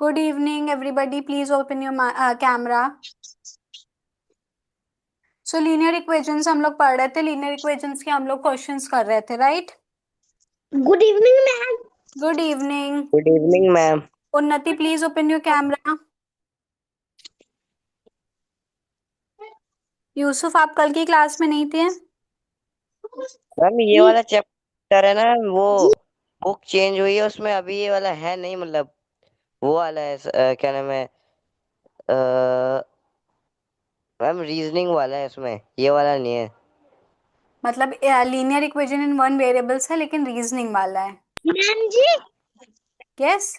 Good evening everybody, please open your camera. So linear equations हम लोग पढ़ रहे थे। लीनियर इक्वेशंस के हम लोग क्वेश्चंस कर रहे थे, right? Good evening ma'am. Good evening. Good evening ma'am. Unnati, please open your camera. Yusuf, आप कल की क्लास में नहीं थे? मैम ये वाला चैप्टर है ना, वो बुक चेंज हुई है, उसमें अभी ये वाला है नहीं, मतलब वो वाला है क्या नाम है, मैम रीजनिंग वाला है, उसमें ये वाला नहीं है। मतलब linear equation in one variables है, लेकिन रीजनिंग वाला है। मैम जी, यस।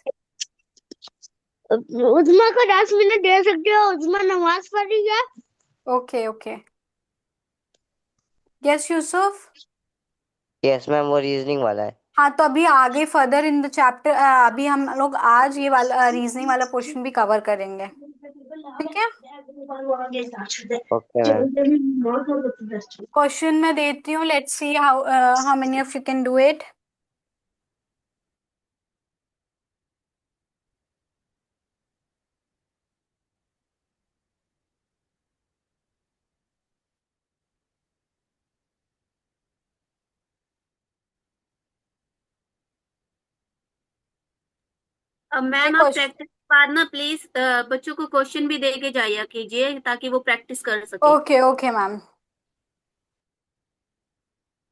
उजमा को 10 मिनट दे सकते हो? उजमा नमाज पढ़ रही है। Okay okay. Yes Yusuf. Yes ma'am, वो रीजनिंग वाला है। हाँ, तो अभी आगे फर्दर इन द चैप्टर अभी हम लोग आज ये वाला रीजनिंग वाला पोर्शन भी कवर करेंगे। ठीक है। Okay ma'am. क्वेश्चन मैं देती हूँ, let's see how many of you can do it. अब ये मैम आप क्वेश्चन। प्रैक्टिस के बाद ना प्लीज बच्चों को क्वेश्चन भी दे के जाया कीजिए ताकि वो प्रैक्टिस कर सके। Okay okay ma'am.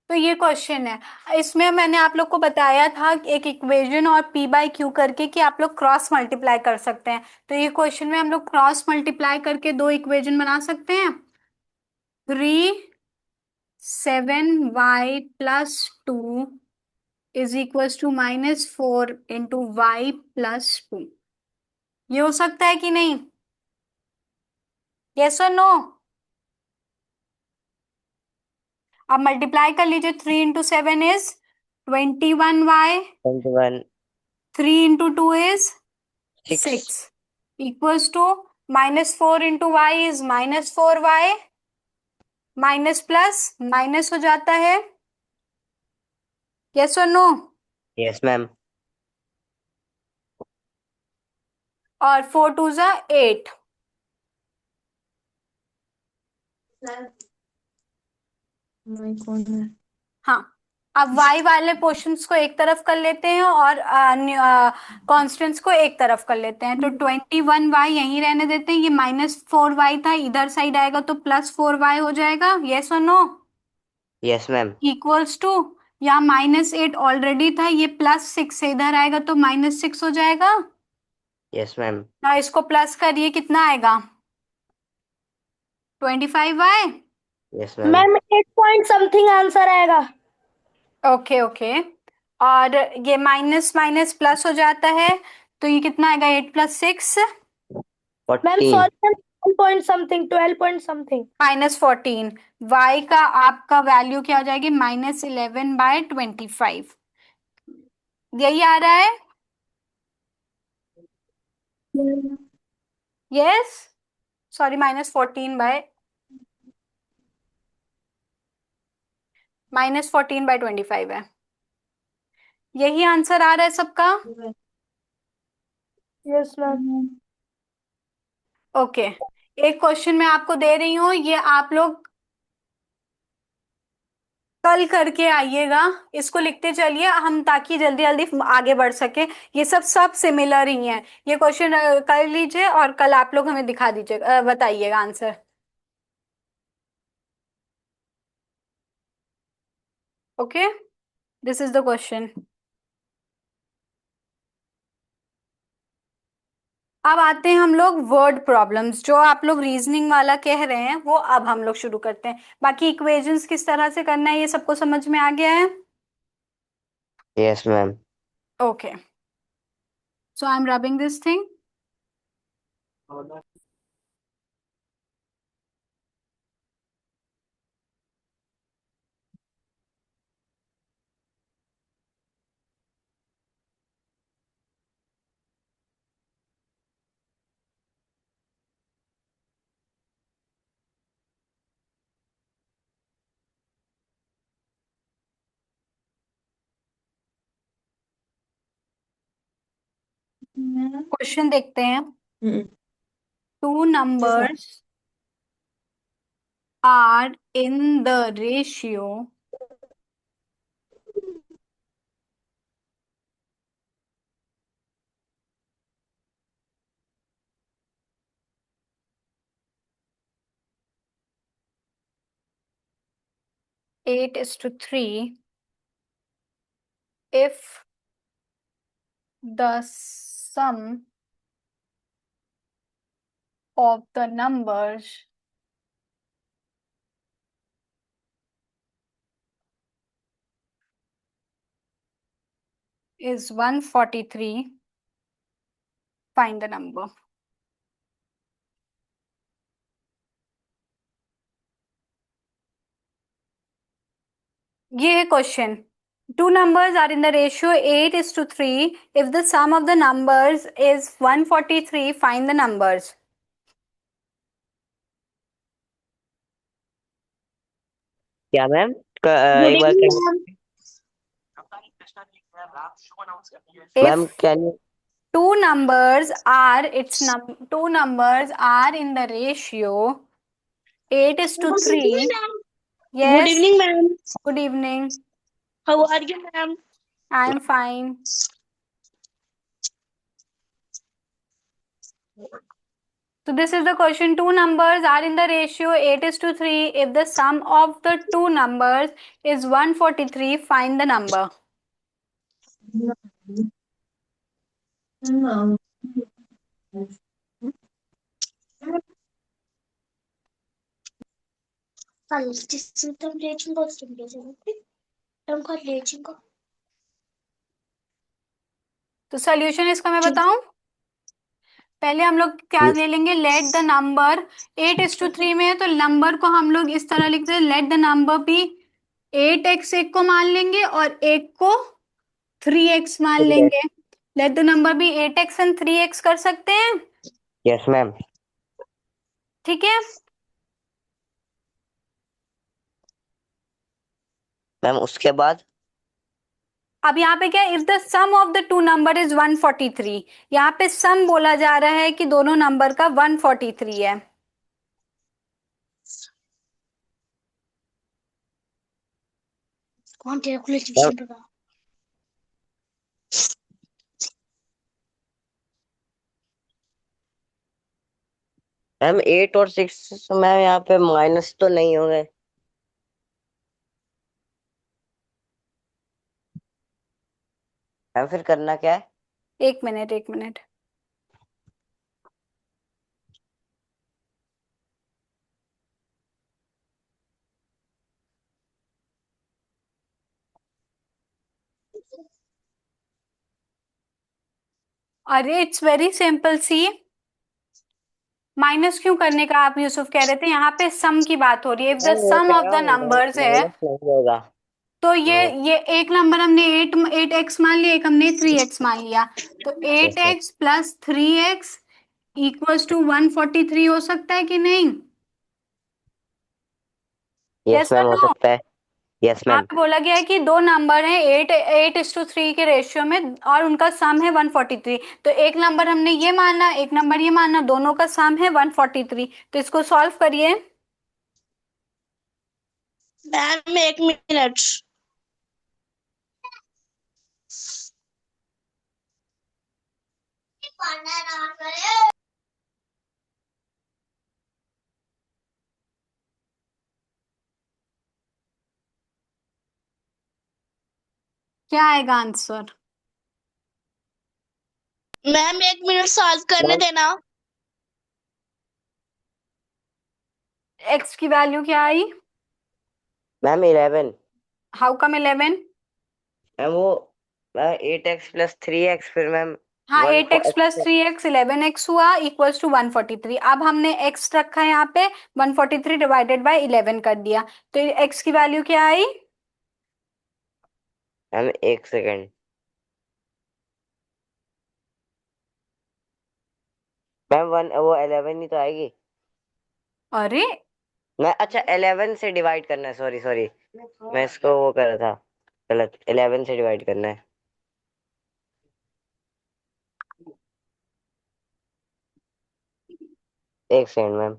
तो ये क्वेश्चन है, इसमें मैंने आप लोग को बताया था कि एक इक्वेशन और p बाई क्यू करके कि आप लोग क्रॉस मल्टीप्लाई कर सकते हैं। तो ये क्वेश्चन में हम लोग क्रॉस मल्टीप्लाई करके दो इक्वेशन बना सकते हैं। 3 7y+2 is equals to -4 × y+2। ये हो सकता है कि नहीं? यस और नो? अब मल्टीप्लाई कर लीजिए। 3 × 7 is 21y। 21। 3 × 2 is 6। 6 equals to -4 × y is -4y। Minus plus minus हो जाता है। यस और नो? Yes ma'am. और 4 2 = 8। हाँ। अब y वाले पोर्शंस को एक तरफ कर लेते हैं और कॉन्स्टेंट्स को एक तरफ कर लेते हैं। तो 21y यहीं रहने देते हैं। ये -4y था, इधर साइड आएगा तो +4y हो जाएगा। यस और no? Yes ma'am. Equals to, यहाँ -8 ऑलरेडी था, ये +6 से इधर आएगा तो -6 हो जाएगा। Yes ma'am. ना इसको प्लस करिए, कितना आएगा? 25y। Yes ma'am. Ma'am 8 point something answer आएगा। Okay okay. और ये माइनस माइनस प्लस हो जाता है, तो ये कितना आएगा? 8 + 6 ma'am 14। Sorry ma'am, 12 point something, 12 point something. -14। y का आपका वैल्यू क्या हो जाएगी? -11/25। यही आ रहा है? यस। सॉरी, -14/25 है। यही आंसर आ रहा है सबका? Yes ma'am. ओके। एक क्वेश्चन मैं आपको दे रही हूँ, ये आप लोग कल करके आइएगा। इसको लिखते चलिए हम, ताकि जल्दी जल्दी आगे बढ़ सके। ये सब सब सिमिलर ही हैं। ये क्वेश्चन कर लीजिए और कल आप लोग हमें दिखा दीजिएगा, बताइएगा answer. Okay. This is the question. अब आते हैं हम लोग वर्ड प्रॉब्लम्स। जो आप लोग रीजनिंग वाला कह रहे हैं वो अब हम लोग शुरू करते हैं। बाकी इक्वेशंस किस तरह से करना है ये सबको समझ में आ गया है? Yes ma'am. Okay. So I am rubbing this thing. Question देखते हैं। हम्म। Two numbers are in the ratio 8:3 if the sum of the numbers is 143, find the number. ये है question. Two numbers are in the ratio 8:3. If the sum of the numbers is 143, find the numbers. क्या ma'am? Good एक बार evening ma'am. Ma'am If can you? two numbers are two numbers are in the ratio 8:3. Good Yes, evening ma'am. good evening. How are you ma'am? I am fine. So this is the question. Two numbers are in the ratio 8:3. If the sum of the two numbers is 143, find the number. तो solution इसका मैं बताऊं। पहले हम लोग क्या ले लेंगे, लेट द नंबर 8:3 में है तो नंबर को हम लोग इस तरह लिखते हैं, late the number be 8x एक को मान लेंगे और एक को 3x मान लेंगे। Let the number be 8x and 3x कर सकते हैं। Yes ma'am. ठीक है। मैम उसके बाद अब यहाँ पे क्या, if the sum of the two number is 143, यहाँ पे सम बोला जा रहा है कि दोनों नंबर का 143 है। कौन कैलकुलेशन बता? मैम 8 और 6 मैम यहाँ पे माइनस तो नहीं हो गए? मैम फिर करना क्या है? एक मिनट एक मिनट। अरे it's very simple see. Minus क्यों करने का आप यूसुफ कह रहे थे, यहाँ पे सम की बात हो रही है। इफ द मैम वो सम कह ऑफ रहा द हूँ नंबर्स है माइनस नहीं होगा। तो ये एक नंबर हमने 8x मान लिया, एक हमने 3x मान लिया, तो yes ma'am. 8x plus 3x equals to 143 हो सकता है कि नहीं? यस यस और मैम हो नो? सकता है। यस यहाँ मैम। पे बोला गया है कि दो नंबर हैं 8:3 के रेशियो में और उनका सम है 143, तो एक नंबर हमने ये माना, एक नंबर ये माना, दोनों का सम है 143। तो इसको सॉल्व करिए। मैम एक मिनट। क्या आएगा आंसर? मैम एक मिनट सॉल्व करने मैम देना। एक्स की वैल्यू क्या आई? मैम 11। How come 11? मैम वो 8x प्लस 3x फिर मैम हाँ, one 8x plus 3x 11x हुआ इक्वल्स टू 143। अब हमने x रखा है यहाँ पे, 143 डिवाइडेड बाय 11 कर दिया, तो x की वैल्यू क्या आई? मैम एक सेकेंड। मैम वन वो 11 ही तो आएगी। अरे मैं अच्छा 11 से डिवाइड करना है, सॉरी सॉरी। मैं इसको वो कर रहा था गलत, 11 से डिवाइड करना है। एक सेकंड मैम।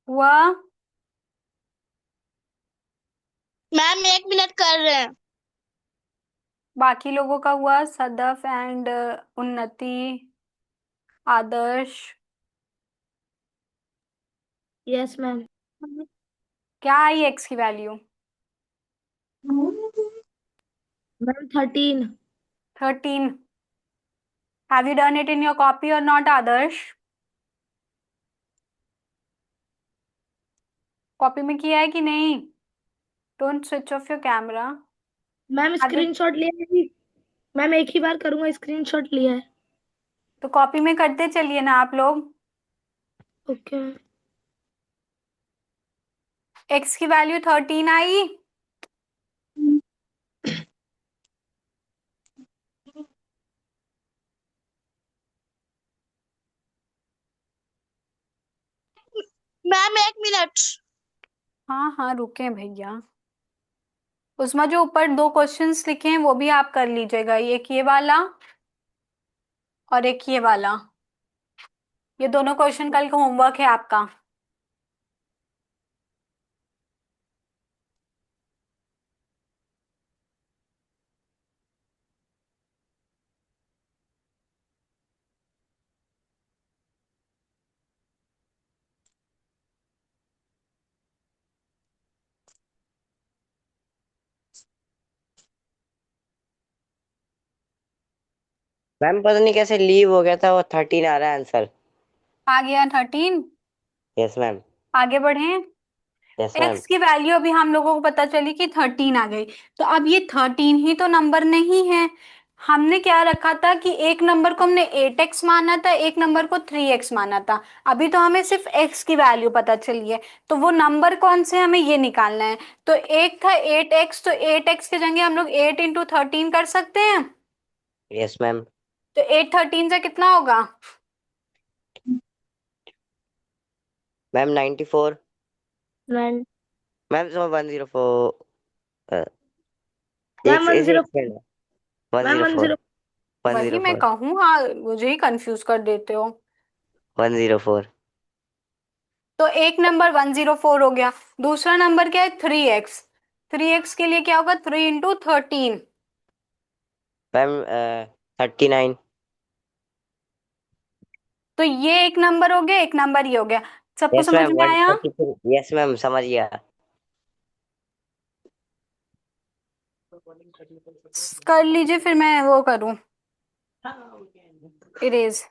हुआ? मैम 1 मिनट कर रहे हैं। बाकी लोगों का हुआ? सदफ एंड उन्नति, आदर्श? Yes ma'am. क्या आई एक्स की value? Ma'am 13। 13। Have you done it in your copy और नॉट, आदर्श? कॉपी में किया है कि नहीं? Don't switch off your camera. Ma'am अभी स्क्रीनशॉट लिया है जी। मैम एक ही बार करूंगा, स्क्रीनशॉट लिया है। तो कॉपी में करते चलिए ना आप लोग। ओके। एक्स की वैल्यू 13 आई। Ma'am 1 minute. हाँ हाँ, रुके भैया। उसमें जो ऊपर दो क्वेश्चंस लिखे हैं वो भी आप कर लीजिएगा, एक ये वाला और एक ये वाला। ये दोनों क्वेश्चन कल का होमवर्क है आपका। मैम पता नहीं कैसे लीव हो गया था, वो 13 आ रहा है आंसर। आ गया 13। Yes ma'am. आगे बढ़े। Yes ma'am. एक्स की वैल्यू अभी हम लोगों को पता चली कि 13 आ गई। तो अब ये 13 ही तो नंबर नहीं है। हमने क्या रखा था कि एक नंबर को हमने 8x माना था, एक नंबर को 3x माना था। अभी तो हमें सिर्फ x की वैल्यू पता चली है, तो वो नंबर कौन से हमें ये निकालना है। तो एक था 8x, तो 8x के जगह हम लोग 8 × 13 कर सकते हैं। Yes ma'am. तो 8 13 से कितना होगा? मैम 94। Ma'am ma'am 104। एक मैम एक 10। Second. One ma'am zero 10। Four one वही जीरो मैं फोर कहूँ, हाँ मुझे ही कंफ्यूज कर देते हो। 104। तो एक नंबर 104 हो गया। दूसरा नंबर क्या है? 3x। 3x के लिए क्या होगा? 3 × 13। मैम 39। तो ये एक नंबर हो गया, एक नंबर ये हो गया। सबको यस समझ मैम में आया? 133। यस मैम समझ गया। कर लीजिए, फिर मैं वो करूं, इरेज।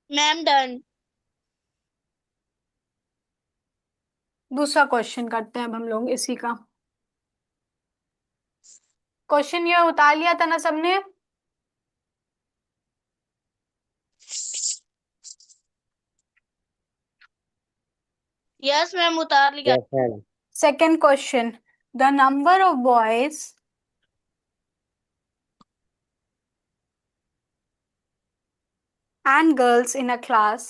Ma'am done. दूसरा क्वेश्चन करते हैं अब हम लोग इसी का। क्वेश्चन ये उतार लिया था ना सबने? यस मैम उतार लिया। Yes ma'am. Second question. The number of boys and girls in a class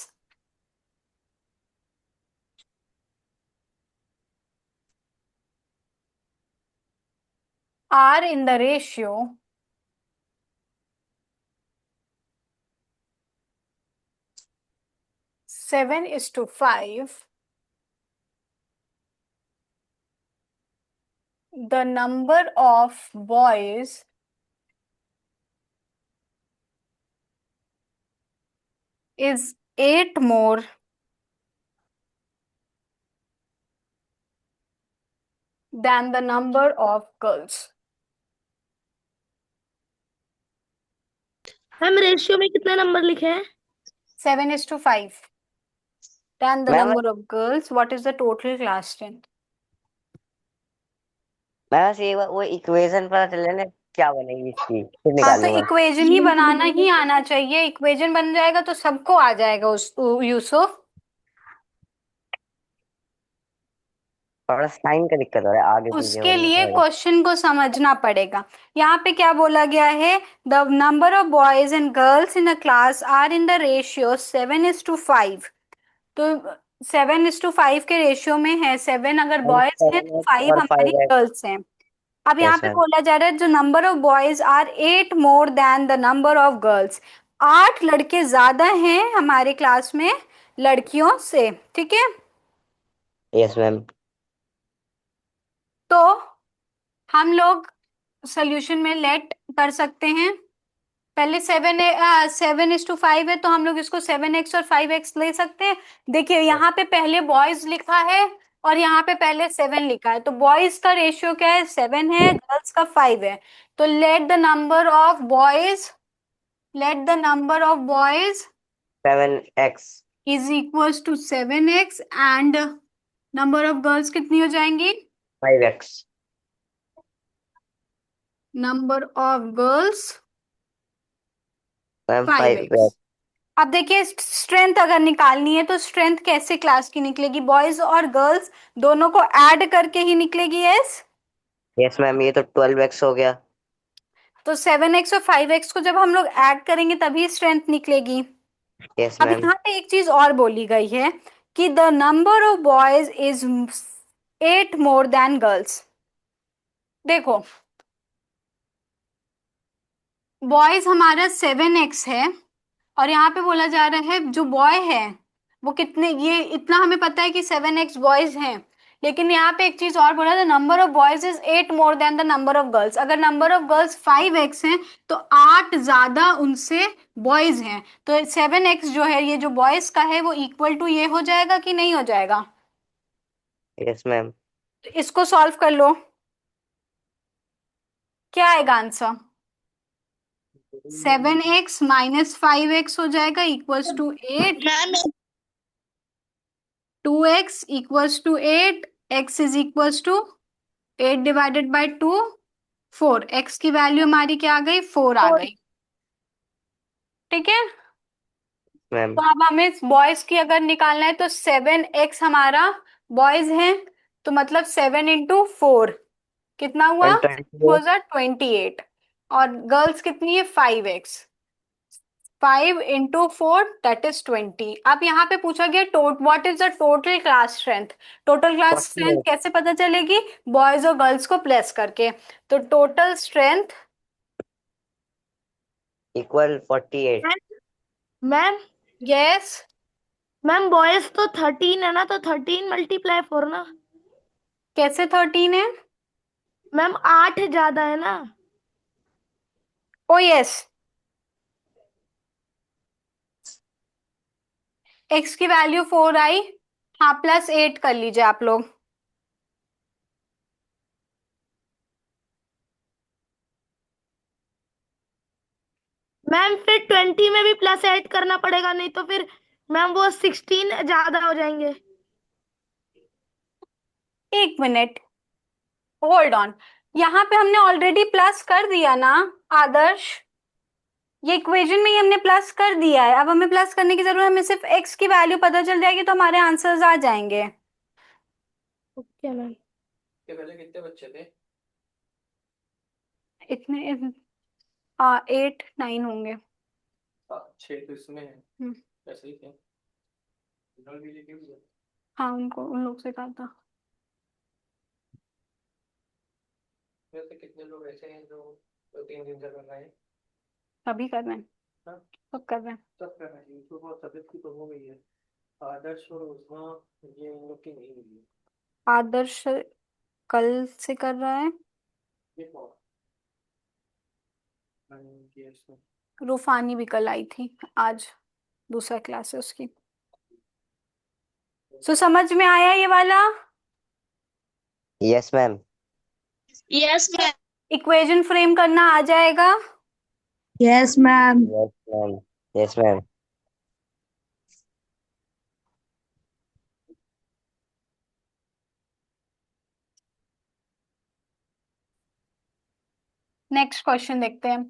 are in the ratio 7:5. The number of boys is 8 more than the number of girls. Ma'am ratio में कितने number लिखे हैं? 7:5 than the ma'am number of girls. What is the total class strength? मैं बस ये वो equation पता चले ना, क्या बनेगी इसकी, फिर हाँ, तो निकालूंगा। इक्वेशन ही बनाना ही आना चाहिए। इक्वेशन बन जाएगा तो सबको आ जाएगा उस यूसुफ। थोड़ा साइन का दिक्कत हो रहा है, आगे पीछे उसके करने लिए का। क्वेश्चन को समझना पड़ेगा। यहाँ पे क्या बोला गया है? The number of boys and girls in a class are in the ratio 7:5। तो 7:5 के रेशियो में है। 7 अगर बॉयज हैं तो 7x 5 और हमारी 5x। गर्ल्स हैं। अब यहाँ यस पे मैम। बोला जा रहा है जो number of boys are 8 more than the number of girls. 8 लड़के ज्यादा हैं हमारे क्लास में लड़कियों से। ठीक है। Yes ma'am. तो हम लोग सोल्यूशन में लेट कर सकते हैं। पहले 7:5 है तो हम लोग इसको 7x और 5x ले सकते हैं। देखिए यहाँ पे पहले बॉयज लिखा है और यहाँ पे पहले 7 लिखा है। तो बॉयज का रेशियो क्या है? 7 है, गर्ल्स का 5 है। तो let the number of boys 7x is equals to 7x and number of girls कितनी हो जाएंगी? 5x। Number of girls ma'am 5x। 5x। अब देखिए स्ट्रेंथ अगर निकालनी है तो स्ट्रेंथ कैसे क्लास की निकलेगी? बॉयज और गर्ल्स दोनों को ऐड करके ही निकलेगी। यस। यस मैम, ये तो 12x हो गया। तो 7x और 5x को जब हम लोग ऐड करेंगे तभी स्ट्रेंथ निकलेगी। यस अब मैम। यहाँ पे एक चीज और बोली गई है कि the number of boys is 8 more then girls. देखो बॉयज हमारा 7x है और यहाँ पे बोला जा रहा है जो बॉय है वो कितने, ये इतना हमें पता है कि 7x बॉयज हैं। लेकिन यहाँ पे एक चीज और बोला, the number of boys is 8 more than the number of girls. अगर नंबर ऑफ गर्ल्स 5x हैं तो 8 ज्यादा उनसे बॉयज हैं। तो 7x जो है ये जो बॉयज का है वो इक्वल टू ये हो जाएगा कि नहीं हो जाएगा? Yes ma'am. तो इसको सॉल्व कर लो। क्या आएगा आंसर? 7x - 5x हो जाएगा equals to 8। Ma'am 2x equals to 8। x is equals to 8 divided by 2 4। x की वैल्यू हमारी क्या आ गई? 4 आ गई। ठीक है। मैम तो अब हमें बॉयज की अगर निकालना है तो 7x हमारा बॉयज है तो मतलब 7 × 4 कितना हुआ? 120। 28। और गर्ल्स कितनी है? 5x। 5 × 4 that is 20। अब यहाँ पे पूछा गया what is the total class strength. Total class strength 48 कैसे पता चलेगी? बॉयज और गर्ल्स को प्लस करके। तो total strength equal 48। Ma'am yes. Ma'am boys तो 13 है ना, तो 13 × 4 ना। कैसे 13 है? मैम 8 ज्यादा है ना। ओ यस। एक्स की वैल्यू 4 आई। हाँ +8 कर लीजिए आप लोग। मैम फिर 20 में भी प्लस ऐड करना पड़ेगा, नहीं तो फिर मैम वो 16 ज्यादा हो जाएंगे। एक मिनट होल्ड ऑन। यहाँ पे हमने ऑलरेडी प्लस कर दिया ना आदर्श? ये इक्वेशन में ही हमने प्लस कर दिया है। अब हमें प्लस करने की जरूरत, हमें सिर्फ एक्स की वैल्यू पता चल जाएगी तो हमारे आंसर्स आ जाएंगे। Okay ma'am. के पहले कितने बच्चे थे? इतने 8 9 होंगे। 6 तो इसमें है। हम्म, ऐसे ही थे। रिजल्ट भी लेके भी है। हाँ उनको उन लोग से कहा था। वैसे कितने लोग ऐसे हैं जो 3 दिन से कर रहे हैं? अभी कर रहे हैं। हाँ, सब कर रहे हैं। सब कर रहे हैं। इनको बहुत तबीयत की तो हो गई है। आदर्श और उस्मा, ये इन लोग की नहीं हुई है। आदर्श कल से कर रहा है। ये कौन? ये इसमें रूफानी भी कल आई थी। आज दूसरा क्लास है उसकी। तो समझ में आया ये वाला? Yes ma'am. Yes ma'am. Equation frame करना आ जाएगा? Yes ma'am. Yes ma'am. Yes ma'am. Next question देखते हैं।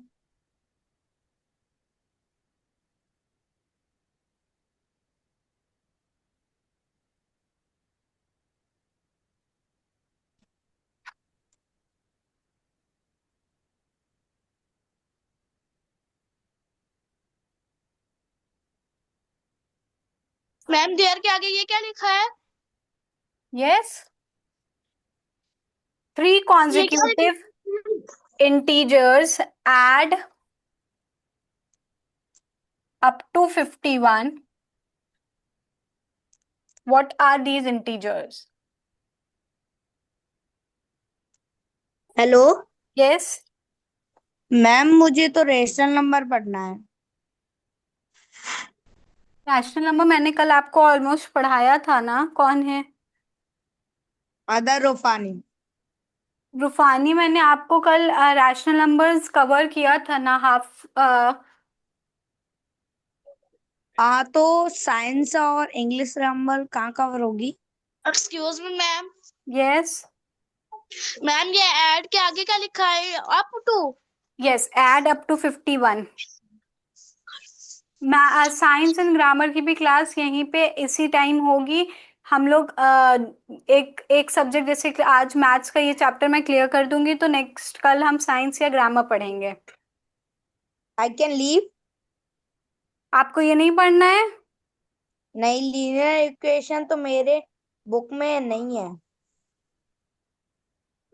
मैम देयर के आगे ये क्या लिखा है? यस, 3 ये क्या consecutive integers add up to 51. What are these integers? Hello Yes, ma'am, मुझे तो रेशनल नंबर पढ़ना है। रैशनल नंबर मैंने कल आपको ऑलमोस्ट पढ़ाया था ना, कौन है? अदर रूफानी। रूफानी, मैंने आपको कल रैशनल नंबर्स कवर किया था ना, हाफ। हाँ, तो साइंस और इंग्लिश ग्रामर कहाँ कवर होगी? Excuse me ma'am. Yes ma'am ये ऐड के आगे क्या लिखा है? Up to. Yes, add up to 51। Science and grammar की भी क्लास यहीं पे इसी टाइम होगी। हम लोग एक एक सब्जेक्ट, जैसे कि आज मैथ्स का ये चैप्टर मैं क्लियर कर दूंगी, तो नेक्स्ट कल हम साइंस या ग्रामर पढ़ेंगे। I can leave? आपको ये नहीं पढ़ना है? नहीं, लीनियर इक्वेशन तो मेरे बुक में नहीं है।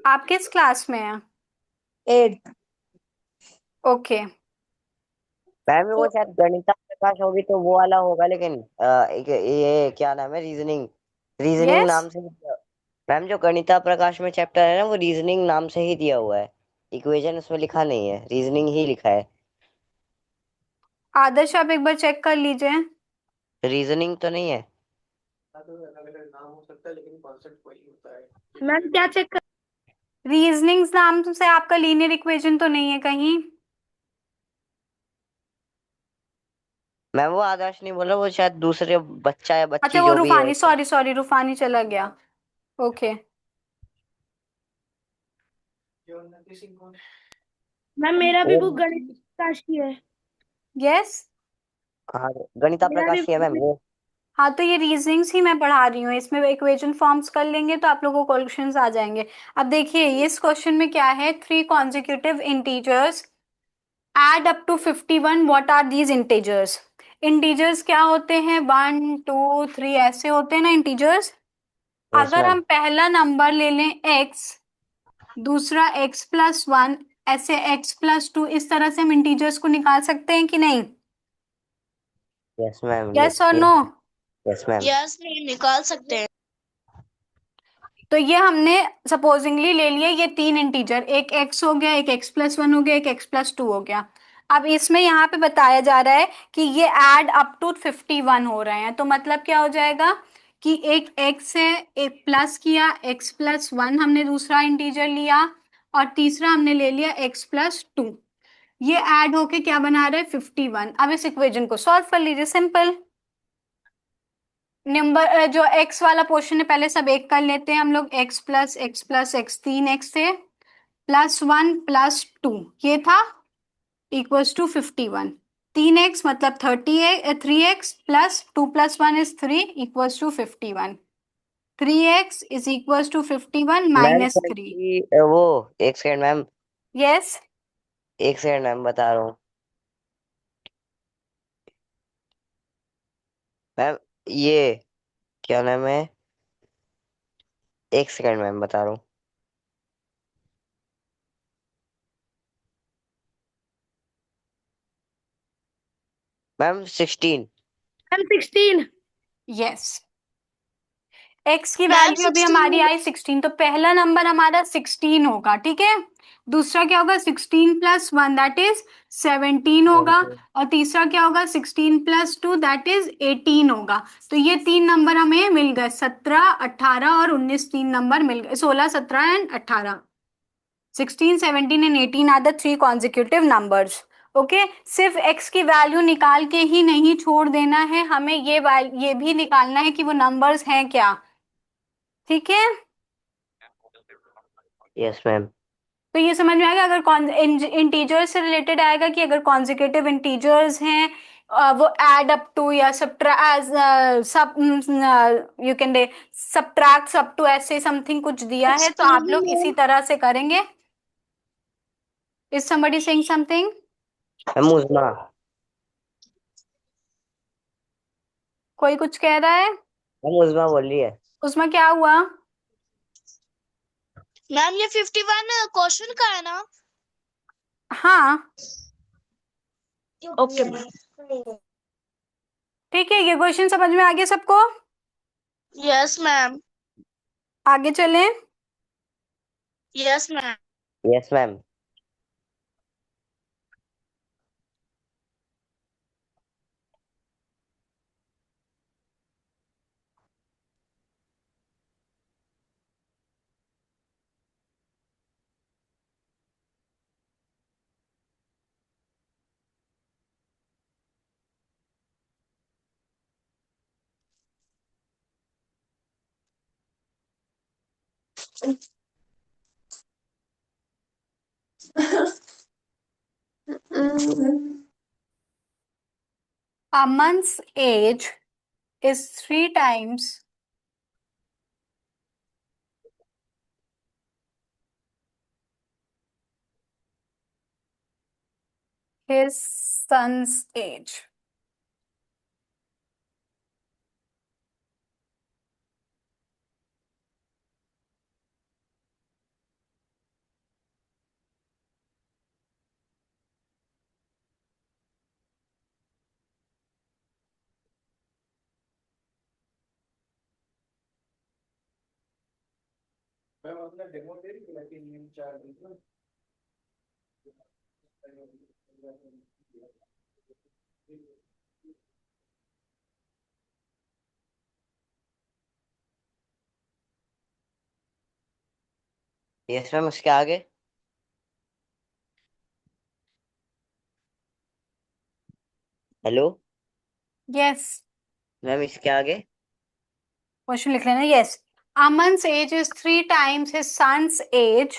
आप किस क्लास में हैं? 8th। ओके। मैम वो तो शायद गणिता प्रकाश होगी तो वो वाला होगा, लेकिन ये क्या नाम है, रीजनिंग। रीजनिंग यस, नाम से मैम जो गणिता प्रकाश में चैप्टर है ना, वो रीजनिंग नाम से ही दिया हुआ है। इक्वेशन उसमें लिखा नहीं है, रीजनिंग ही लिखा है। आदर्श आप एक बार चेक कर लीजिए। रीजनिंग तो नहीं है। तो अलग अलग नाम हो सकता है लेकिन कॉन्सेप्ट वही होता है। मैम क्या चेक कर? रीजनिंग नाम से आपका लीनियर इक्वेशन तो नहीं है कहीं? मैम वो आदर्श नहीं बोल रहा, वो शायद दूसरे बच्चा या अच्छा, बच्ची वो जो भी है रूफानी, उसका। सॉरी सॉरी, रूफानी चला गया। ओके। जो उन्नति सिंह कौन है? मैम मेरा भी वो बुक गणित प्रकाश की है। यस। हाँ, गणिता मेरा भी प्रकाश की है मैम वो। हाँ, तो ये रीजनिंग्स ही मैं पढ़ा रही हूँ, इसमें इक्वेशन फॉर्म्स कर लेंगे तो आप लोगों को क्वेश्चंस आ जाएंगे। अब देखिए इस क्वेश्चन में क्या है, 3 consecutive integers add up to 51. what are these integers? Integers क्या होते हैं? 1 2 3 ऐसे होते हैं ना इंटीजर्स। यस अगर मैम। हम पहला नंबर ले लें x, दूसरा x+1, ऐसे x+2, इस तरह से हम इंटीजर्स को निकाल सकते हैं कि नहीं? Yes ma'am. यस और नो? Yes ma'am. यस नहीं निकाल सकते हैं। तो ये हमने सपोजिंगली ले लिया, ये 3 इंटीजर, एक x हो गया, एक x+1 हो गया, एक x+2 हो गया। अब इसमें यहाँ पे बताया जा रहा है कि ये ऐड अप टू 51 हो रहे हैं, तो मतलब क्या हो जाएगा कि एक x है, एक प्लस किया, x+1 हमने दूसरा इंटीजर लिया, और तीसरा हमने ले लिया x+2। ये ऐड होके क्या बना रहा है? 51। अब इस इक्वेशन को सॉल्व कर लीजिए, सिंपल। नंबर जो x वाला पोर्शन है पहले सब एक कर लेते हैं हम लोग, x+x+x, 3x थे, +1 +2, ये था इक्वल्स टू 51। 3x मतलब 3x plus 2+1 is 3 equals to 51। 3x is equals to 51 ma'am -3। 20 वो एक सेकंड मैम। यस, एक सेकंड मैम, बता रहा हूँ। मैम ये क्या नाम है, एक सेकंड मैम बता रहा हूँ। मैम 16। मैम 16। यस। x की मैम वैल्यू अभी हमारी 16। आई 16, तो पहला नंबर हमारा 16 होगा, ठीक है। दूसरा क्या होगा? 16+1 दैट इज 17 होगा, और तीसरा क्या होगा? 16+2 दैट इज 18 होगा। तो ये 3 नंबर हमें मिल गए, 17 18 और 19, 3 नंबर मिल गए, 16 17 and 18। 16 17 and 18 are the 3 consecutive numbers। Okay, सिर्फ x की वैल्यू निकाल के ही नहीं छोड़ देना है, हमें ये भी निकालना है कि वो नंबर्स हैं क्या, ठीक है। Yes ma'am. तो ये समझ में आएगा अगर इंटीजर से रिलेटेड आएगा कि अगर कॉन्जिक्यूटिव इंटीजर्स हैं वो एड अप टू या सब यू कैन डे सब्ट्रैक्ट सब टू ऐसे समथिंग कुछ दिया है तो आप लोग इसी तरह से करेंगे. Is somebody saying something? Ma'am Uzma. कोई कुछ कह रहा है? मैम उजमा बोल रही है। उसमें क्या हुआ? मैम ये 51 क्वेश्चन का है ना? हाँ ओके मैम। ठीक है, ये क्वेश्चन समझ में आ गया सबको? Yes ma'am. आगे चलें. Yes ma'am. Yes ma'am. A month's age is 3 times his son's age. Ma'am अपना डेमो दे रही है कि न्यू चार दिन ना यस मैम उसके आगे। Hello Yes. मैम इसके आगे। क्वेश्चन लिख लेना. Yes. Aman's age is 3 times his son's age.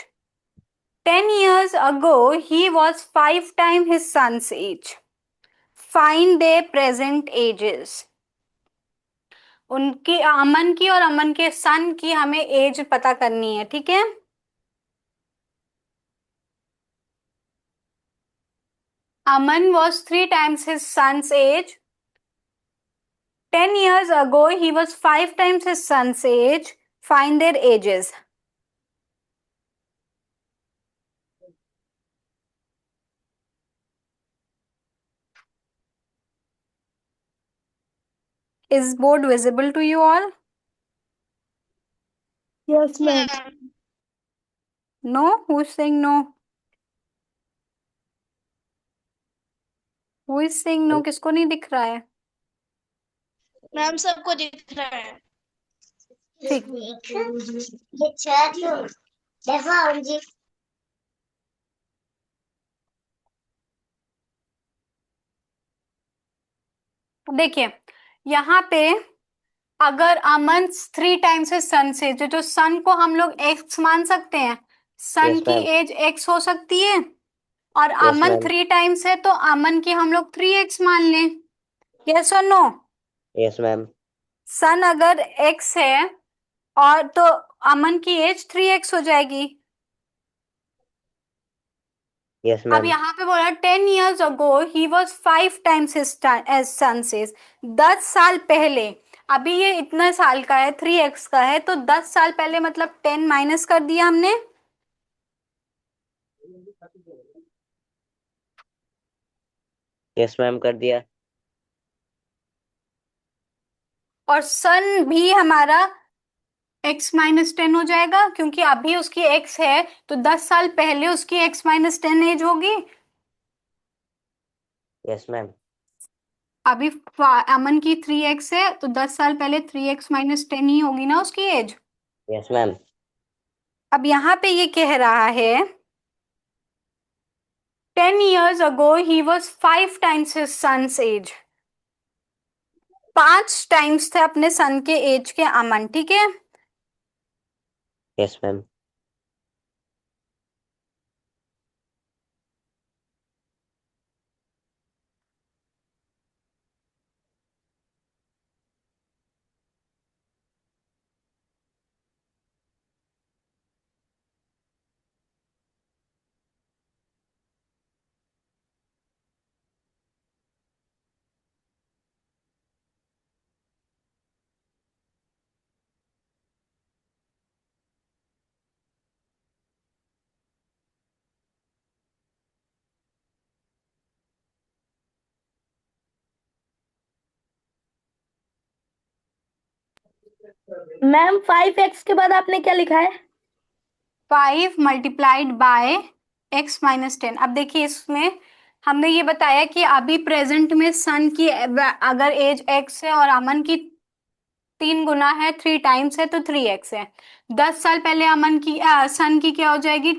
10 years ago, he was 5 times his son's age. Find their present ages. उनकी अमन की और अमन के सन की हमें एज पता करनी है. ठीक है. Aman was 3 times his son's age. 10 years ago, he was 5 times his son's age. Find their ages. Is board visible to you all? Yes ma'am. No? Who's saying no? Who is saying no? किसको नहीं दिख रहा है? Ma'am सबको दिख रहा है। ठीक. देखिए यहाँ पे अगर अमन 3 टाइम्स है सन से जो जो सन को हम लोग एक्स मान सकते हैं. सन यस की मैम। एज एक्स हो सकती है और यस अमन मैम। 3 टाइम्स है तो अमन की हम लोग 3x मान लें. यस और नो? Yes ma'am. सन अगर x है और तो अमन की एज 3x हो जाएगी. यस अब मैम। यहाँ पे बोला 10 years ago he was 5 times his son says. 10 साल पहले. अभी ये इतना साल का है 3x का है तो 10 साल पहले मतलब 10 माइनस कर दिया हमने. यस मैम कर दिया। और सन भी हमारा x-10 हो जाएगा क्योंकि अभी उसकी x है तो 10 साल पहले उसकी x-10 एज होगी. Yes ma'am. अभी अमन की 3x है तो 10 साल पहले 3x-10 ही होगी ना उसकी एज. Yes ma'am. अब यहाँ पे ये कह रहा है 10 years ago he was 5 times his son's age. 5 times थे अपने सन के एज के अमन. ठीक है. Yes ma'am. मैम 5x के बाद आपने क्या लिखा है? 5 मल्टीप्लाइड बाय x-10। अब देखिए इसमें हमने ये बताया कि अभी प्रेजेंट में सन की अगर एज x है और अमन की 3 गुना है, 3 टाइम्स है, तो 3x है। 10 साल पहले अमन की सन की क्या हो जाएगी,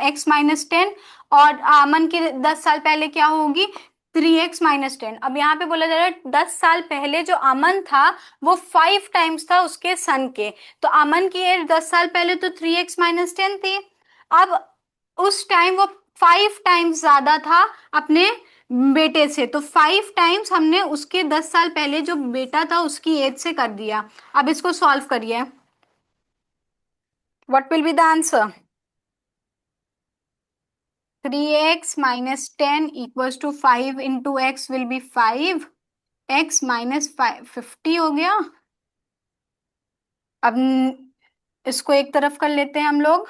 x-10। और अमन की 10 साल पहले क्या होगी, 3x-10। अब यहाँ पे बोला जा रहा है 10 साल पहले जो अमन था वो 5 टाइम्स था उसके सन के। तो अमन की एज 10 साल पहले तो 3x-10 थी। अब उस टाइम वो 5 टाइम्स ज्यादा था अपने बेटे से, तो 5 टाइम्स हमने उसके 10 साल पहले जो बेटा था उसकी एज से कर दिया। अब इसको सॉल्व करिए, what will be the answer. 3x-10 equals to 5 into x will be 5, x-50 हो गया। अब इसको एक तरफ कर लेते हैं हम लोग,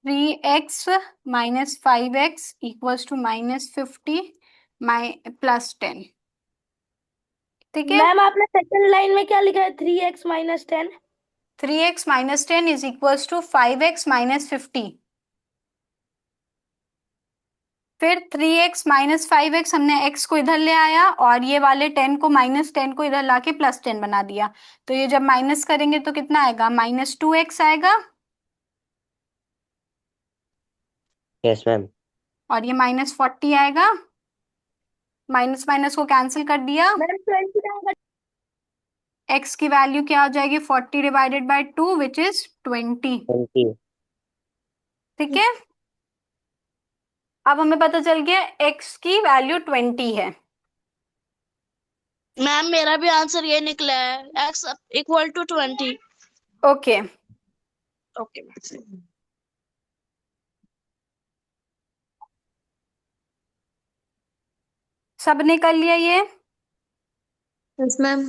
3x-5x इक्वल्स टू -50 +10। ठीक है, मैम आपने सेकंड लाइन में क्या लिखा है? 3x-10। 3x-10 is equals to 5x-50। फिर 3x-5x हमने x को इधर ले आया और ये वाले 10 को -10 को इधर लाके +10 बना दिया। तो ये जब माइनस करेंगे तो कितना आएगा, -2x आएगा। Yes ma'am. और ये -40 आएगा। माइनस माइनस को कैंसिल कर दिया। मैम 20 x की वैल्यू क्या हो जाएगी, 40/2 विच इज 20। 20। ठीक है, अब हमें पता चल गया x की वैल्यू 20 है। मैम मेरा भी आंसर ये निकला है, x = 20। Okay, okay. सब ने कर लिया ये। Yes ma'am.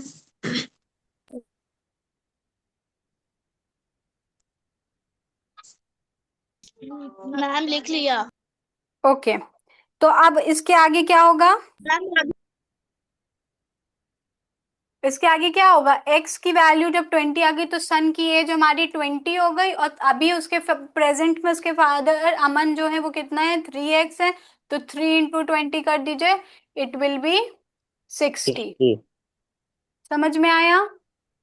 मैम लिख लिया। ओके, तो अब इसके आगे क्या होगा, मैम इसके आगे क्या होगा, x की वैल्यू जब 20 आ गई तो सन की एज हमारी 20 हो गई, और अभी उसके प्रेजेंट में उसके फादर अमन जो है वो कितना है, 3x है। तो 3 × 20 कर दीजिए, इट विल बी 60। 60। समझ में आया।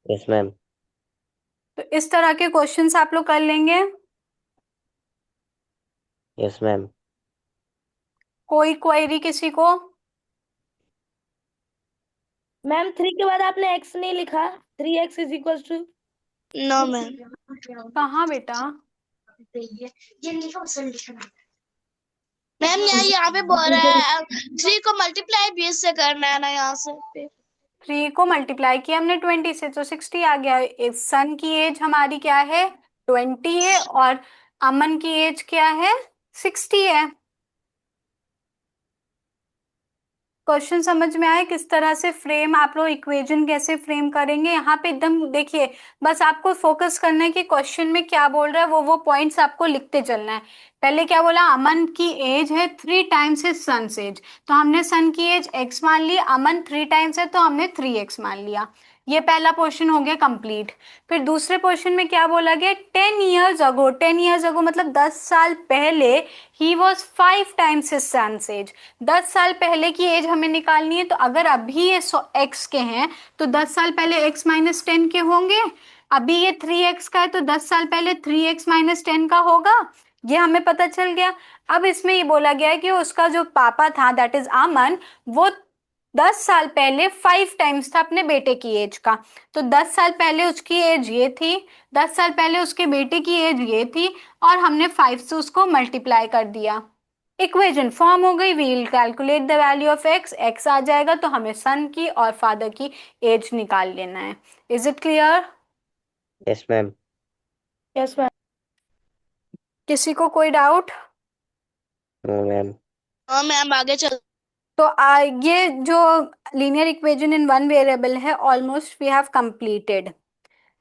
Yes ma'am. तो इस तरह के क्वेश्चंस आप लोग कर लेंगे। Yes ma'am. कोई क्वेरी किसी को। मैम 3 के बाद आपने x नहीं लिखा। 3x = no ma'am. कहाँ बेटा, मैम यहाँ पे बोल रहा है 3 को मल्टीप्लाई 20 से करना है ना, यहाँ से। 3 को मल्टीप्लाई किया हमने 20 से तो 60 आ गया। इस सन की एज हमारी क्या है, 20 है, और अमन की एज क्या है, 60 है। क्वेश्चन समझ में आए किस तरह से फ्रेम, आप लोग इक्वेशन कैसे फ्रेम करेंगे। यहाँ पे एकदम देखिए, बस आपको फोकस करना है कि क्वेश्चन में क्या बोल रहा है, वो पॉइंट्स आपको लिखते चलना है। पहले क्या बोला, अमन की एज है 3 टाइम्स है सन एज, तो हमने सन की एज x मान ली, अमन 3 टाइम्स है तो हमने 3x मान लिया। ये पहला पोर्शन हो गया कंप्लीट। फिर दूसरे पोर्शन में क्या बोला गया, 10 years अगो, 10 years अगो मतलब 10 साल पहले, he was 5 times his son's age. 10 साल पहले की एज हमें निकालनी है, तो अगर अभी ये x के हैं तो 10 साल पहले x-10 के होंगे। अभी ये 3x का है तो 10 साल पहले 3x-10 का होगा। ये हमें पता चल गया। अब इसमें ये बोला गया है कि उसका जो पापा था दैट इज अमन, वो 10 साल पहले 5 टाइम्स था अपने बेटे की एज का। तो 10 साल पहले उसकी एज ये थी, 10 साल पहले उसके बेटे की एज ये थी, और हमने 5 से उसको मल्टीप्लाई कर दिया। इक्वेशन फॉर्म हो गई। We'll calculate the value of x, x आ जाएगा तो हमें सन की और फादर की एज निकाल लेना है। Is it clear. Yes ma'am. Yes ma'am. किसी को कोई डाउट। No ma'am. हाँ मैम आगे चल। तो ये जो linear equation in one variable है ऑलमोस्ट वी हैव कंप्लीटेड।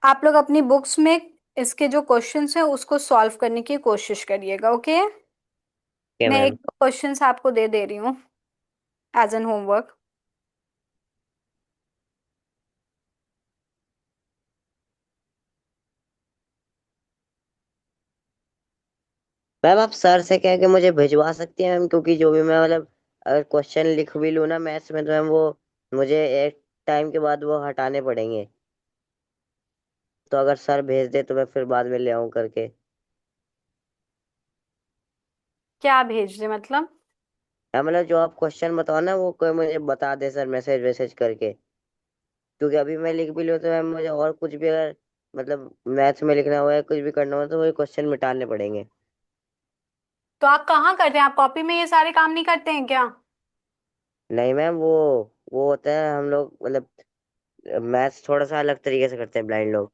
आप लोग अपनी बुक्स में इसके जो क्वेश्चंस हैं उसको सॉल्व करने की कोशिश करिएगा। ओके, ओके मैं एक मैम। क्वेश्चंस आपको दे दे रही हूँ एज एन होमवर्क। मैम आप सर से कह के मुझे भिजवा सकती हैं मैम, क्योंकि जो भी मैं मतलब अगर क्वेश्चन लिख भी लूँ ना मैथ्स में, तो मैम वो मुझे एक टाइम के बाद वो हटाने पड़ेंगे। तो अगर सर भेज दे तो मैं फिर बाद में ले आऊँ करके। क्या भेज दे मतलब? हाँ मतलब जो आप क्वेश्चन बताओ ना वो कोई मुझे बता दे सर, मैसेज वैसेज करके। क्योंकि अभी मैं लिख भी लूँ तो मैम मुझे और कुछ भी अगर मतलब मैथ्स में लिखना हुआ है, कुछ भी करना हुआ तो वही क्वेश्चन मिटाने पड़ेंगे। तो आप कहाँ करते हैं? आप कॉपी में ये सारे काम नहीं करते हैं क्या? नहीं मैम, वो होता है हम लोग मतलब मैथ्स थोड़ा सा अलग तरीके से करते हैं ब्लाइंड लोग।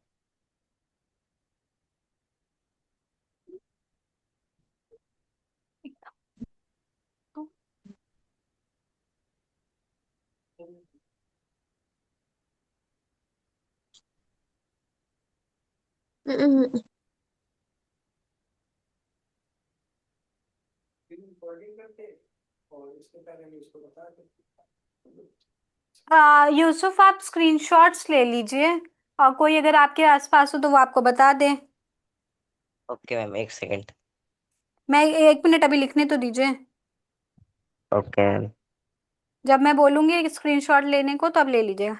रिकॉर्डिंग करते और इसके पहले मैं इसको बता दें। यूसुफ आप स्क्रीनशॉट्स ले लीजिए, और कोई अगर आपके आसपास हो तो वो आपको बता दे। ओके मैम, एक सेकेंड। मैं 1 मिनट अभी लिखने तो दीजिए। Okay ma'am. जब मैं बोलूंगी स्क्रीनशॉट लेने को तो अब ले लीजिएगा।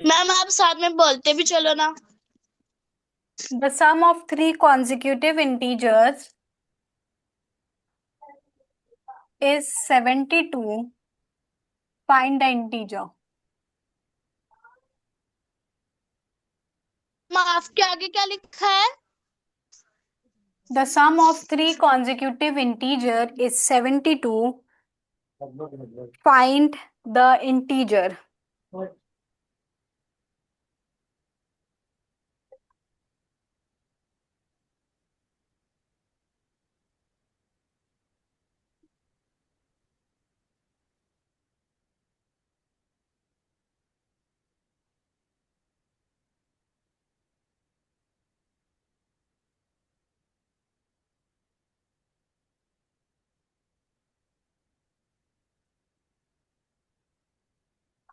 मैम आप साथ में बोलते भी चलो ना। The sum of 3 consecutive integers is 72. Find the integer. माफ के आगे क्या लिखा है? The sum of 3 consecutive integer is 72. Find the integer.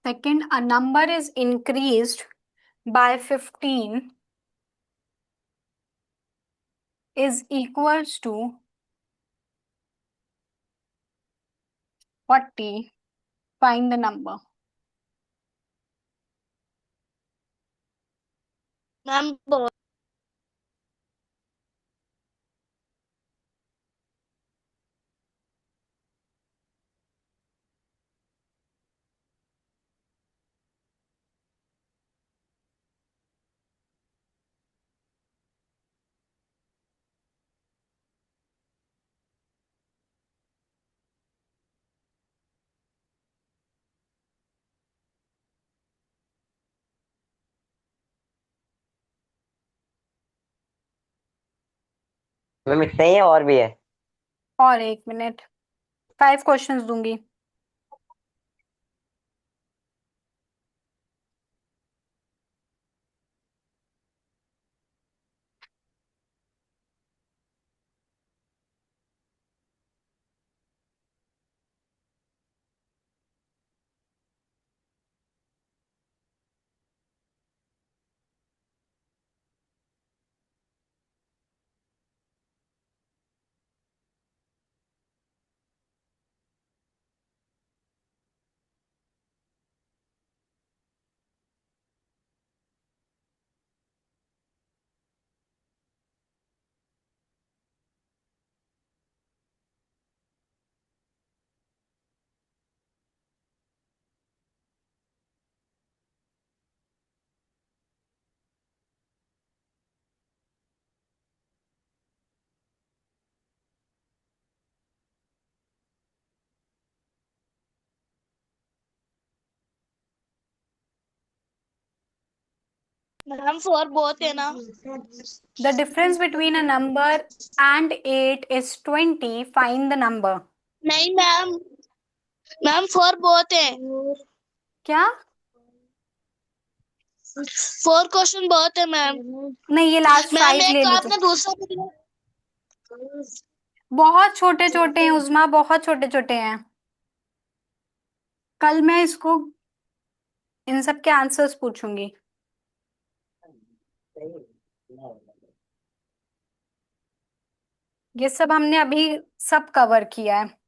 Second, a number is increased by 15 is equals to 40. Find the number. Ma'am बोल। Ma'am इतना ही है और भी है? और 1 मिनट, 5 क्वेश्चंस दूंगी। मैम 4 बहुत है ना। The difference between a number and 8 is 20. Find the number. नहीं मैम, मैम 4 बहुत है। क्या? 4 क्वेश्चन बहुत है मैम। नहीं, ये लास्ट मैम 5 ले एक लीजिए। आपने दूसरा भी दिया। बहुत छोटे छोटे हैं उस्मा, बहुत छोटे छोटे हैं। कल मैं इसको इन सब के आंसर्स पूछूंगी। ये सब हमने अभी सब कवर किया है।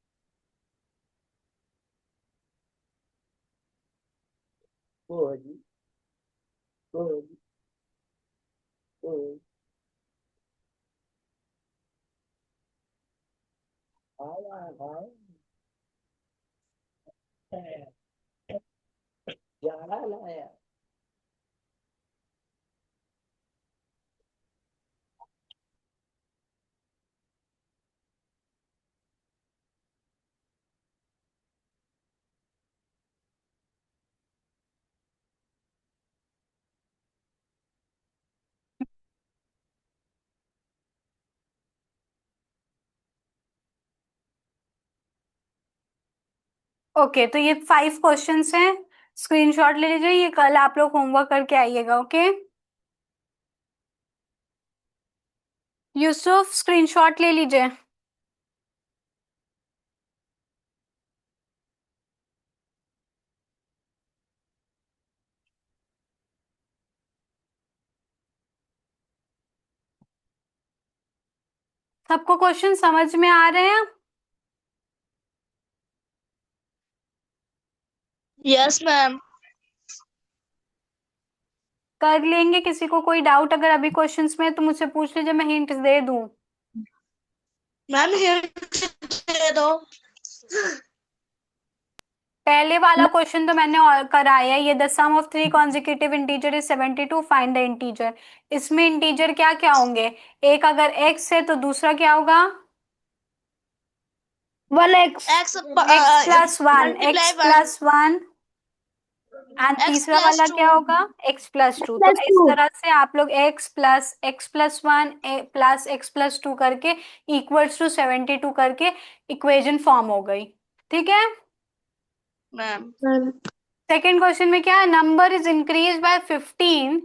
ओके, तो ये 5 क्वेश्चंस हैं। स्क्रीनशॉट ले लीजिए, ये कल आप लोग होमवर्क करके आइएगा। ओके यूसुफ, स्क्रीनशॉट ले लीजिए। सबको क्वेश्चन समझ में आ रहे हैं? Yes ma'am. कर लेंगे। किसी को कोई डाउट अगर अभी क्वेश्चंस में है तो मुझसे पूछ लीजिए, मैं हिंट दे दूं। मैम हिंट दे दो। पहले वाला क्वेश्चन तो मैंने और कराया है। ये the sum of 3 consecutive integer is 72, find the integer. इसमें इंटीजर क्या क्या होंगे? एक अगर x है तो दूसरा क्या होगा? 1x। X x plus one, multiply x 1, plus one. And x तीसरा प्लस वाला 2। क्या होगा? x plus two. तो प्लस इस 2। तरह से आप लोग x plus one plus x plus two करके इक्वल्स टू 72 करके इक्वेशन फॉर्म हो गई। ठीक है। मैम सेकेंड क्वेश्चन में क्या है? Number is increase by 15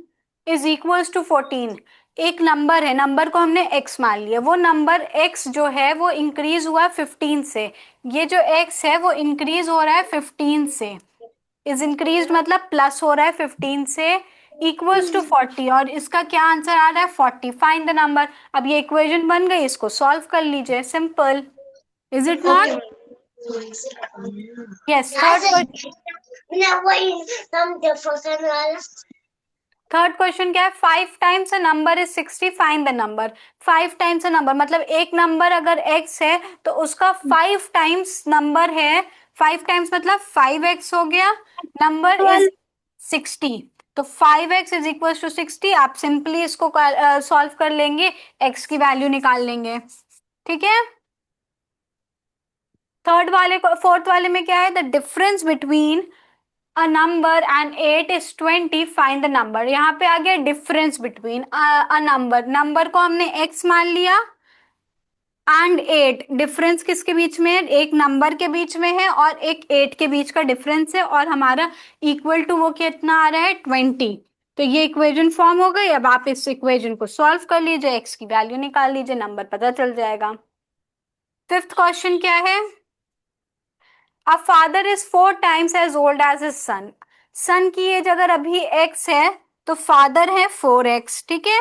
is equals to 14। एक नंबर है, नंबर को हमने x मान लिया, वो नंबर x जो है वो इंक्रीज हुआ 15 से। ये जो x है वो इंक्रीज हो रहा है 15 से। इज इंक्रीज मतलब प्लस हो रहा है 15 से, इक्वल्स टू 40। और इसका क्या आंसर आ रहा है? 40। Find the number. अब ये इक्वेशन बन गई, इसको सॉल्व कर लीजिए। Simple, is it okay not? Yes. Third question क्या है? 5 times a number is 60, find the number. 5 times a number मतलब एक नंबर अगर x है तो उसका 5 टाइम्स नंबर है। 5 टाइम्स मतलब 5x हो गया। नंबर इज 60, तो 5x इज इक्वल टू 60। आप सिंपली इसको सॉल्व कर लेंगे, x की वैल्यू निकाल लेंगे। ठीक है। थर्ड वाले को, फोर्थ वाले में क्या है? The difference between a number and 8 is 20, find the number. यहाँ पे आ गया difference between a number. Number को हमने x मान लिया एंड 8। डिफरेंस किसके बीच में है? एक नंबर के बीच में है और एक 8 के बीच का डिफरेंस है, और हमारा इक्वल टू वो कितना आ रहा है? 20। तो ये इक्वेशन फॉर्म हो गई। अब आप इस इक्वेशन को सॉल्व कर लीजिए, x की वैल्यू निकाल लीजिए, नंबर पता चल जाएगा। फिफ्थ क्वेश्चन क्या है? A father is 4 times as old as his son. Son की एज अगर अभी x है तो फादर है 4x। ठीक है।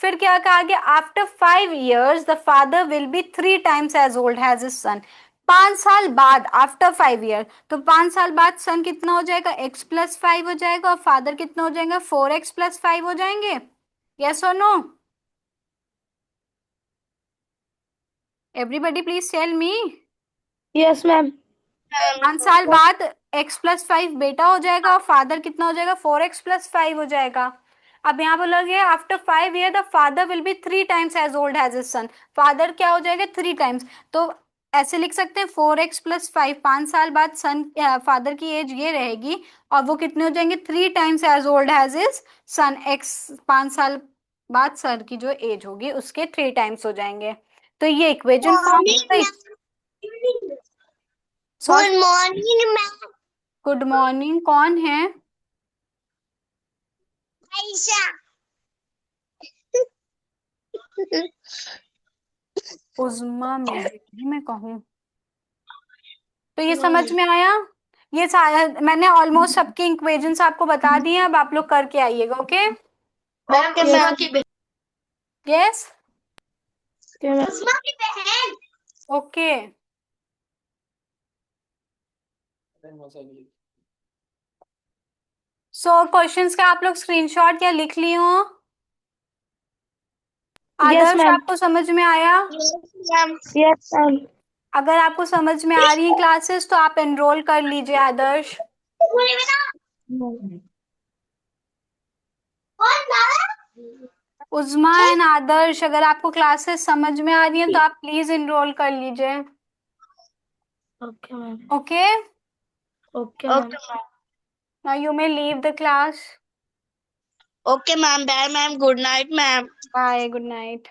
फिर क्या कहा गया? After 5 years the father will be 3 times as old as his son. 5 साल बाद, आफ्टर 5 year, तो 5 साल बाद सन कितना हो जाएगा? x प्लस 5 हो जाएगा, और फादर कितना हो जाएगा? 4x प्लस 5 हो जाएंगे। यस और no? Everybody please tell me. Yes ma'am. 5 साल बाद x प्लस 5 बेटा हो जाएगा, और फादर कितना हो जाएगा? 4x प्लस 5 हो जाएगा। अब यहाँ बोला गया after 5 year the father will be 3 times as old as his son. Father क्या हो जाएगा? 3 टाइम्स। तो ऐसे लिख सकते हैं 4x प्लस 5, 5 साल बाद सन फादर की एज ये रहेगी, और वो कितने हो जाएंगे, 3 times as old as is son. x 5 साल बाद सर की जो एज होगी उसके 3 टाइम्स हो जाएंगे। तो ये इक्वेशन फॉर्म हो गई। Good morning ma'am. Good morning, कौन है? आयशा। उज़्मा मेहदी मैं कहूँ। तो ये समझ में आया? ये सारा मैंने ऑलमोस्ट सबके इक्वेशंस आपको बता दिए हैं, अब आप लोग करके आइएगा। ओके? ओके मैम की यस। उस्मा की बहन। ओके। सो क्वेश्चंस का आप लोग स्क्रीनशॉट या लिख लिए हो? यस आदर्श, मैम। आपको समझ में आया? मैम। Yes ma'am. अगर आपको समझ में आ रही है क्लासेस तो आप एनरोल कर लीजिए आदर्श। उज़्मा एंड आदर्श, अगर आपको क्लासेस समझ में आ रही हैं तो आप प्लीज एनरोल कर लीजिए। Okay ma'am. Okay, okay ma'am. Now you may leave the class. Okay ma'am, bye ma'am, good night ma'am. Bye, good night.